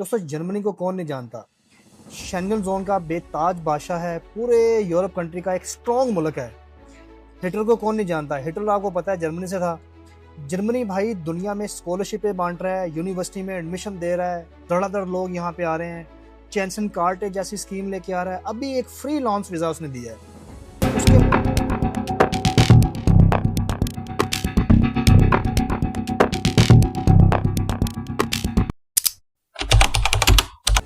दोस्तों जर्मनी को कौन नहीं जानता। शेंगन जोन का बेताज बादशाह है, पूरे यूरोप कंट्री का एक स्ट्रॉन्ग मुल्क है। हिटलर को कौन नहीं जानता। हिटलर आपको पता है जर्मनी से था। जर्मनी भाई दुनिया में स्कॉलरशिपें बांट रहा है, यूनिवर्सिटी में एडमिशन दे रहा है, धड़ाधड़ लोग यहाँ पे आ रहे हैं। चैंसन कार्टे जैसी स्कीम लेके आ रहा है। अभी एक फ्री लॉन्च वीज़ा उसने दिया है। उसके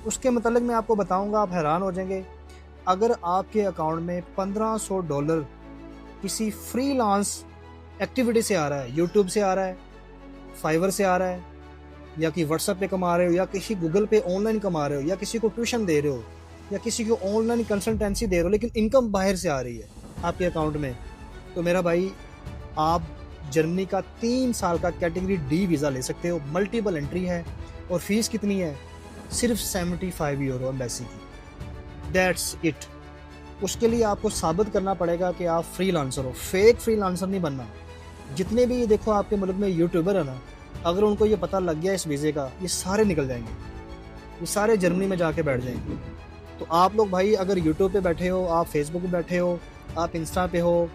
उसके मतलब मैं आपको बताऊंगा, आप हैरान हो जाएंगे। अगर आपके अकाउंट में $1500 किसी फ्रीलांस एक्टिविटी से आ रहा है, यूट्यूब से आ रहा है, फाइवर से आ रहा है, या कि व्हाट्सएप पे कमा रहे हो, या किसी गूगल पे ऑनलाइन कमा रहे हो, या किसी को ट्यूशन दे रहे हो, या किसी को ऑनलाइन कंसल्टेंसी दे रहे हो, लेकिन इनकम बाहर से आ रही है आपके अकाउंट में, तो मेरा भाई आप जर्मनी का 3 साल का कैटेगरी डी वीज़ा ले सकते हो। मल्टीपल एंट्री है और फीस कितनी है? सिर्फ €75 एम्बेसी की। That's it. उसके लिए आपको साबित करना पड़ेगा कि आप फ्रीलांसर हो, फेक फ्रीलांसर नहीं बनना। जितने भी ये देखो आपके मुल्क में यूट्यूबर है ना, अगर उनको ये पता लग गया इस वीज़े का, ये सारे निकल जाएंगे, ये सारे जर्मनी में जाके बैठ जाएंगे। तो आप लोग भाई अगर यूट्यूब पे बैठे हो, आप फेसबुक पे बैठे हो, आप इंस्टा पे हो,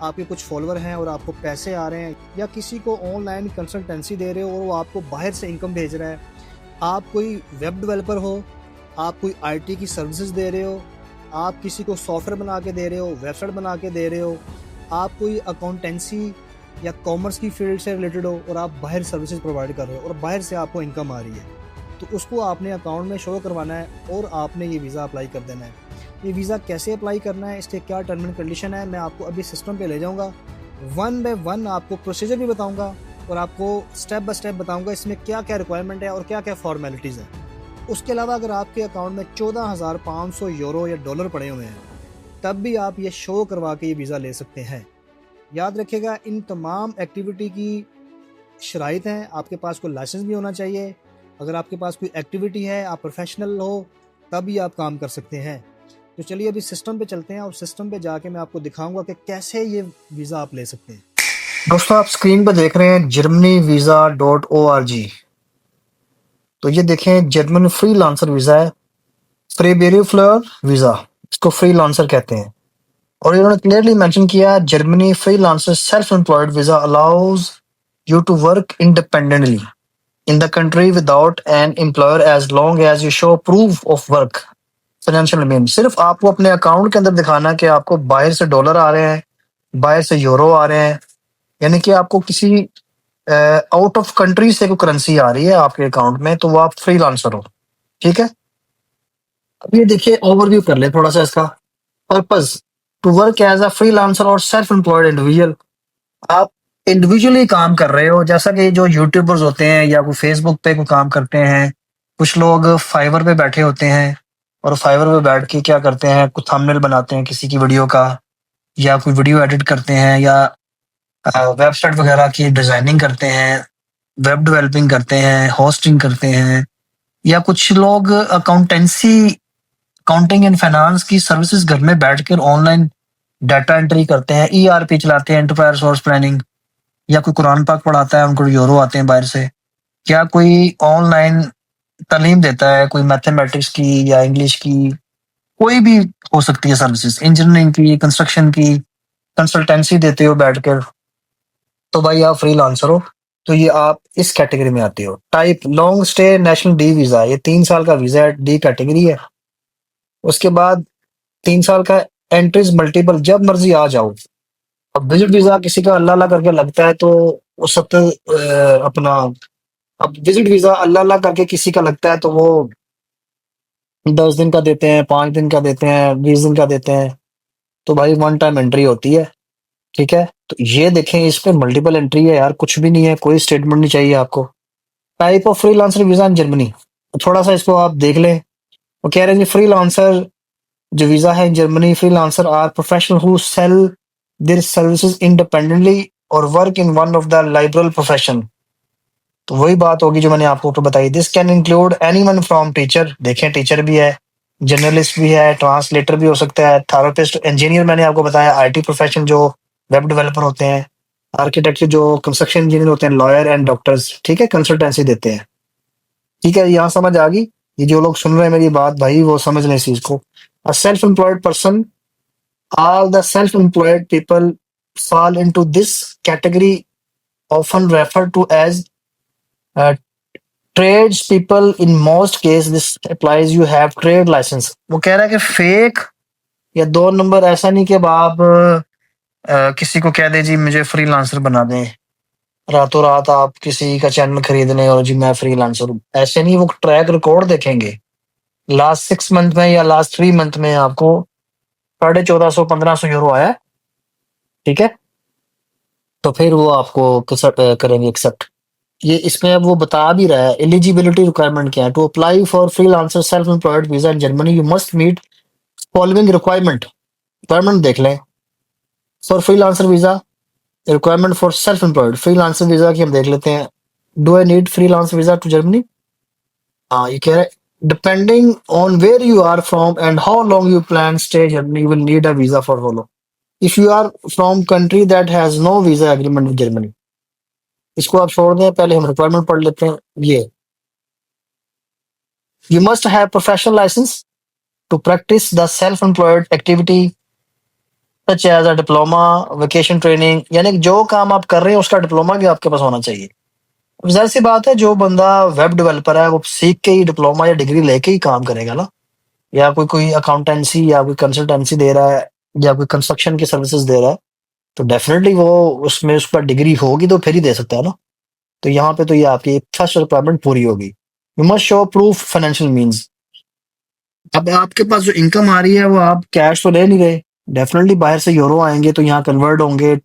आपके कुछ फॉलोअर हैं और आपको पैसे आ रहे हैं, या किसी को ऑनलाइन कंसल्टेंसी दे रहे हो और वो आपको बाहर से इनकम भेज रहा है, आप कोई वेब डेवलपर हो, आप कोई आईटी की सर्विसेज दे रहे हो, आप किसी को सॉफ्टवेयर बना के दे रहे हो, वेबसाइट बना के दे रहे हो, आप कोई अकाउंटेंसी या कॉमर्स की फील्ड से रिलेटेड हो और आप बाहर सर्विसेज प्रोवाइड कर रहे हो और बाहर से आपको इनकम आ रही है, तो उसको आपने अकाउंट में शो करवाना है और आपने ये वीज़ा अप्लाई कर देना है। ये वीज़ा कैसे अप्लाई करना है, इसके क्या टर्म एंड कंडीशन है, मैं आपको अभी सिस्टम पे ले जाऊँगा। वन बाय वन आपको प्रोसीजर भी बताऊँगा और आपको स्टेप बाय स्टेप बताऊँगा इसमें क्या क्या रिक्वायरमेंट है और क्या क्या फॉर्मेलिटीज़ हैं। उसके अलावा अगर आपके अकाउंट में €14,500 या डॉलर पड़े हुए हैं, तब भी आप ये शो करवा के ये वीज़ा ले सकते हैं। याद रखिएगा, इन तमाम एक्टिविटी की शराइत हैं। आपके पास कोई लाइसेंस भी होना चाहिए। अगर आपके पास कोई एक्टिविटी है, आप प्रोफेशनल हो, तभी आप काम कर सकते हैं। तो चलिए अभी सिस्टम पे चलते हैं और सिस्टम पे जाके मैं आपको दिखाऊंगा कि कैसे ये वीज़ा आप ले सकते हैं। दोस्तों आप स्क्रीन पर देख रहे हैं germanyvisa.org। तो ये देखें, जर्मन फ्री लांसर वीज़ा है, फ्रेबेरिफ्लर वीज़ा, इसको फ्री लांसर कहते हैं। और इन्होंने क्लियरली मेंशन किया, Germany freelancer self employed visa allows you to work independently in the country without an employer as long as you show proof of work financial mean. सिर्फ आपको अपने account के अंदर दिखाना कि आपको बाहर से डॉलर आ रहे हैं, बाहर से यूरो आ रहे हैं, यानी कि आपको किसी आउट ऑफ कंट्री से कोई करेंसी आ रही है आपके अकाउंट में, तो वो आप फ्रीलांसर हो। ठीक है, अब ये देखिए ओवरव्यू कर ले थोड़ा सा इसका। Purpose to work as a freelancer और सेल्फ एम्प्लॉयड इंडिविजुअल। आप इंडिविजुअली काम कर रहे हो, जैसा कि जो यूट्यूबर्स होते हैं या कोई फेसबुक पे कोई काम करते हैं, कुछ लोग फाइवर पे बैठे होते हैं और फाइवर पे बैठ के क्या करते हैं, कुछ थंबनेल बनाते हैं किसी की वीडियो का, या कोई वीडियो एडिट करते हैं, या वेबसाइट वगैरह की डिजाइनिंग करते हैं, वेब डेवलपिंग करते हैं, होस्टिंग करते हैं, या कुछ लोग अकाउंटिंग एंड फाइनेंस की सर्विसेज घर में बैठकर ऑनलाइन डाटा एंट्री करते हैं, ईआरपी चलाते हैं, एंटरप्राइज रिसोर्स प्लानिंग, या कोई कुरान पाक पढ़ाता है, उनको यूरो आते हैं बाहर से, क्या कोई ऑनलाइन तालीम देता है, कोई मैथमेटिक्स की या इंग्लिश की, कोई भी हो सकती है सर्विसेज, इंजीनियरिंग की, कंस्ट्रक्शन की, कंसल्टेंसी देते हो बैठकर, तो भाई आप फ्रीलांसर हो। तो ये आप इस कैटेगरी में आते हो। Type long stay national D visa, ये 3 साल का वीजा है, डी कैटेगरी है। उसके बाद 3 साल का एंट्रीज मल्टीपल, जब मर्जी आ जाओ। अब विजिट वीजा किसी का अल्लाह अल्लाह करके लगता है तो वो 70 अपना, अब विजिट वीजा अल्लाह अल्लाह करके किसी का लगता है तो वो 10 दिन का देते हैं, 5 दिन का देते हैं, 20 दिन का देते हैं, तो भाई वन टाइम एंट्री होती है। ठीक है, तो ये देखें इस पे मल्टीपल एंट्री है यार, कुछ भी नहीं है, कोई स्टेटमेंट नहीं चाहिए आपको। Type of freelancer visa in Germany, थोड़ा सा इसको आप देख लें। वो कह रहे हैं फ्रीलांसर जो वीजा है in Germany, freelancer are professional who sell their services independently और work in one of the liberal profession. तो वही बात होगी जो मैंने आपको ऊपर बताई। This can include anyone from teacher, देखें टीचर भी है, जर्नलिस्ट भी है, ट्रांसलेटर भी हो सकता है, थेरेपिस्ट, इंजीनियर मैंने आपको बताया, आईटी प्रोफेशन जो वेब डेवलपर होते हैं, आर्किटेक्चर जो कंस्ट्रक्शन इंजीनियर होते हैं, लॉयर एंड डॉक्टर्स। ठीक है, कंसल्टेंसी देते हैं। ठीक है, यहाँ समझ आ गई। ये जो लोग सुन रहे हैं मेरी बात भाई, वो समझ लें इस चीज को। A self employed person, all the self-employed people fall into this category, often referred to as uh, trades people. In most cases this applies, you have trade license। वो कह रहा है कि फेक या दो नंबर ऐसा नहीं कि अब आप किसी को कह दे जी मुझे फ्रीलांसर बना दें, रातों रात आप किसी का चैनल खरीद लें और जी मैं फ्रीलांसर हूँ, ऐसे नहीं। वो ट्रैक रिकॉर्ड देखेंगे, लास्ट 6 मंथ में या लास्ट 3 मंथ में आपको 1400 1500 यूरो आया है, ठीक है, तो फिर वो आपको करेंगे एक्सेप्ट। ये इसमें अब वो बता भी रहा है एलिजिबिलिटी रिक्वायरमेंट क्या है। To apply for freelancer self employed visa in Germany you must meet following requirement देख लें। For freelancer visa, requirement for self employed freelancer visa की हम देख लेते हैं। Do I need freelance visa to Germany? हाँ, ये कह रहा है depending on where you are from and how long you plan stay Germany you will need a visa for follow. If you are from country that has no visa agreement with Germany, इसको आप छोड़ दें, पहले हम requirement पढ़ लेते हैं। ये you must have professional licence to practice the self employed activity such as a diploma vocation training, यानी कि जो काम आप कर रहे हैं उसका डिप्लोमा भी आपके पास होना चाहिए। अब जाहिर सी बात है, जो बंदा वेब डेवलपर है वो सीख के ही डिप्लोमा या डिग्री लेके ही काम करेगा ना। या कोई कोई अकाउंटेंसी या कोई कंसल्टेंसी दे रहा है या कोई कंस्ट्रक्शन की सर्विसेज दे रहा है, तो डेफिनेटली वो उसमें उसका डिग्री होगी तो फिर ही दे सकता है ना। तो यहाँ पे तो ये आपकी फर्स्ट रिक्वायरमेंट पूरी होगी। You must show proof financial means. अब आपके पास जो इनकम आ रही है वो आप कैश तो ले नहीं रहे, डेफिनेटली बाहर से यूरो आएंगे तो यहाँ कन्वर्ट होंगे,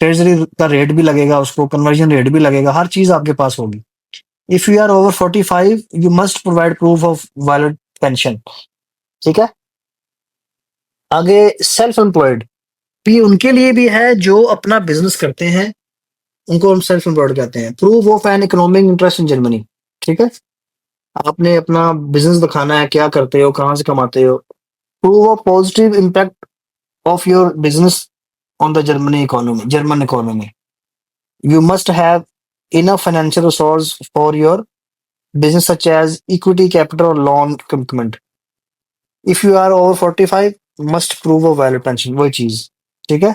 ट्रेजरी का रेट भी लगेगा, उसको कन्वर्जन रेट भी लगेगा, हर चीज आपके पास होगी। If you are over 45 you must provide proof of valid pension, ठीक है। आगे सेल्फ एम्प्लॉयड भी उनके लिए भी है जो अपना बिजनेस करते हैं, उनको हम सेल्फ एम्प्लॉयड कहते हैं। Proof of an economic interest in Germany, ठीक है, आपने अपना बिजनेस दिखाना है, क्या करते हो, कहाँ से कमाते हो। Proof of positive impact of your business on the German economy. You must have enough financial resource for your business, such as equity, capital, or loan commitment. If you are over 45, must prove a valid pension। वही चीज, ठीक है।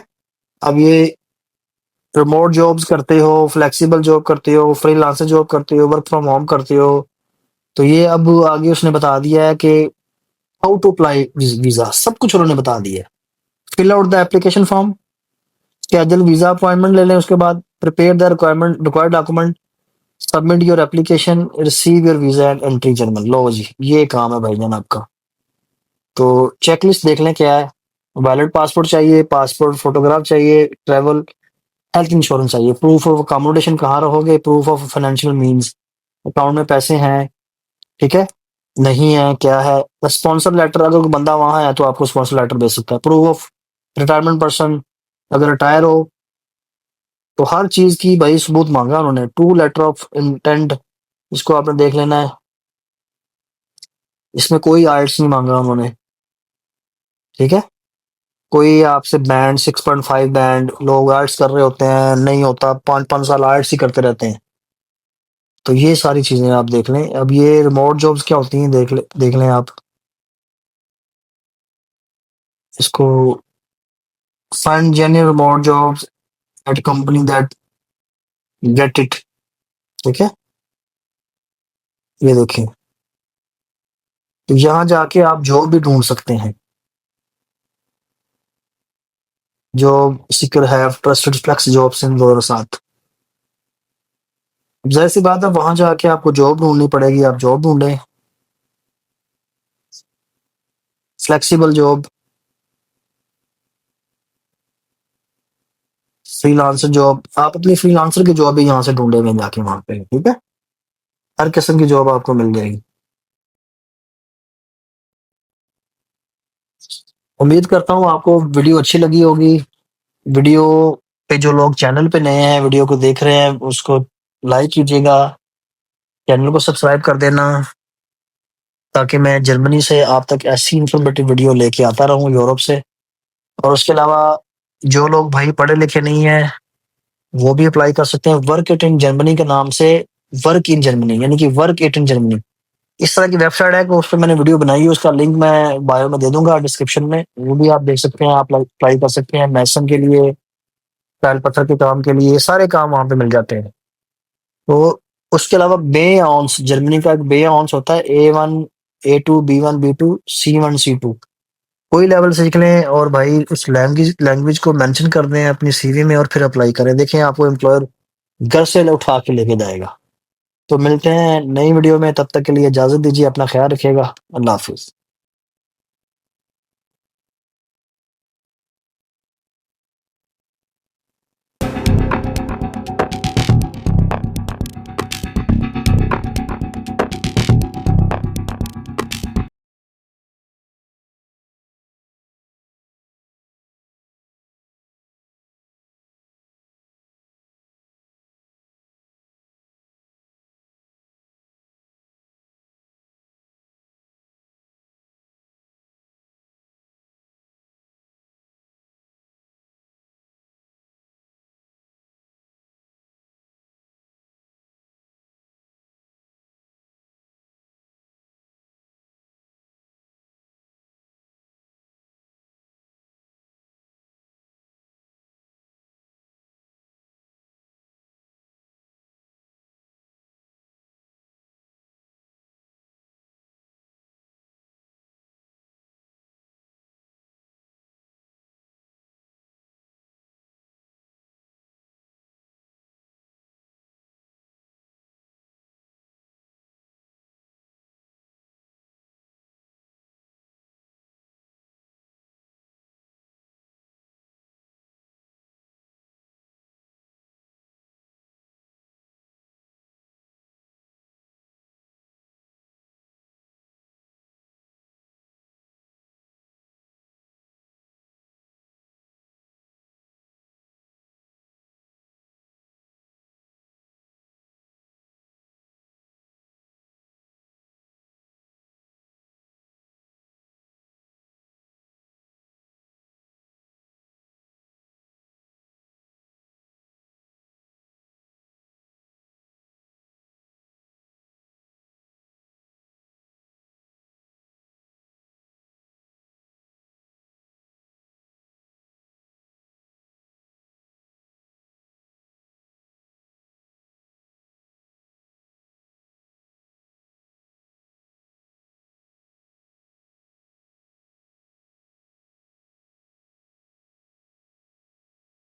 अब ये remote jobs करते हो, flexible job करते हो, फ्रीलांसर जॉब करते हो, वर्क फ्रॉम होम करते हो, तो ये अब आगे उसने बता दिया है कि हाउ टू अप्लाई वीजा, सब कुछ उन्होंने बता दिया है। Fill out the application form, schedule visa appointment ले लें, उसके बाद prepare the required document, submit your application, receive your visa and entry German. लो जी, ये काम है भाईजान आपका। तो चेकलिस्ट देख लें क्या है। वैलिड पासपोर्ट चाहिए, पासपोर्ट फोटोग्राफ चाहिए, ट्रैवल हेल्थ इंश्योरेंस चाहिए, प्रूफ ऑफ अकोमोडेशन कहाँ रहोगे, proof of financial means, account में पैसे हैं, ठीक है, नहीं है क्या है, स्पॉन्सर लेटर, अगर कोई बंदा वहां है तो आपको स्पॉन्सर लेटर भेज सकता है। प्रूफ ऑफ रिटायरमेंट पर्सन, अगर रिटायर हो तो हर चीज की भाई सबूत मांगा उन्होंने। टू लेटर ऑफ इंटेंट, इसको आपने देख लेना है, इसमें कोई आर्ट्स नहीं मांगा उन्होंने, ठीक है। कोई आपसे बैंड 6.5 बैंड, लोग आर्ट्स कर रहे होते हैं, नहीं होता, 5 5 साल आर्ट्स ही करते रहते हैं। तो ये सारी चीजें आप देख लें। अब ये रिमोट जॉब्स क्या होती हैं देख लें आप इसको। Find genuine remote jobs eight company that get it, ठीक है, ये देखें। तो यहाँ जाके आप जॉब भी ढूंढ सकते हैं। Job seeker have trusted flex jobs in 2007। जाहिर सी बात है, वहां जाके आपको जॉब ढूंढनी पड़ेगी, आप जॉब ढूंढें, फ्लेक्सिबल जॉब, फ्रीलांसर जॉब, आप अपनी फ्रीलांसर की जॉब भी यहाँ से ढूंढेंगे जाके वहां पे, ठीक है। हर किस्म की जॉब आपको मिल जाएगी। उम्मीद करता हूँ आपको वीडियो अच्छी लगी होगी। वीडियो पे जो लोग चैनल पे नए हैं, वीडियो को देख रहे हैं, उसको लाइक कीजिएगा, चैनल को सब्सक्राइब कर देना, ताकि मैं जर्मनी से आप तक ऐसी इंफॉर्मेटिव वीडियो लेके आता रहूं यूरोप से। और उसके अलावा जो लोग भाई पढ़े लिखे नहीं है वो भी अप्लाई कर सकते हैं वर्क इट इन जर्मनी के नाम से। वर्क इन जर्मनी यानी कि वर्क इट इन जर्मनी, इस तरह की वेबसाइट है कि उस पे मैंने वीडियो बनाई है, उसका लिंक मैं बायो में दे दूँगा डिस्क्रिप्शन में, वो भी आप देख सकते हैं, आप अप्लाई कर सकते हैं मैसन के लिए, टाइल पत्थर के काम के लिए, सारे काम वहाँ पे मिल जाते हैं। तो उसके अलावा बेअॉन्स, जर्मनी का एक बेअॉन्स होता है, A1, A2, B1, B2, C1, C2, कोई लेवल सीख लें और भाई उस लैंग्वेज लैंग्वेज को मेंशन कर दें अपनी सीवी में और फिर अप्लाई करें। देखें आपको एम्प्लॉयर घर से उठा के लेके जाएगा। तो मिलते हैं नई वीडियो में, तब तक के लिए इजाज़त दीजिए, अपना ख़्याल रखिएगा। अल्लाह हाफ़िज़।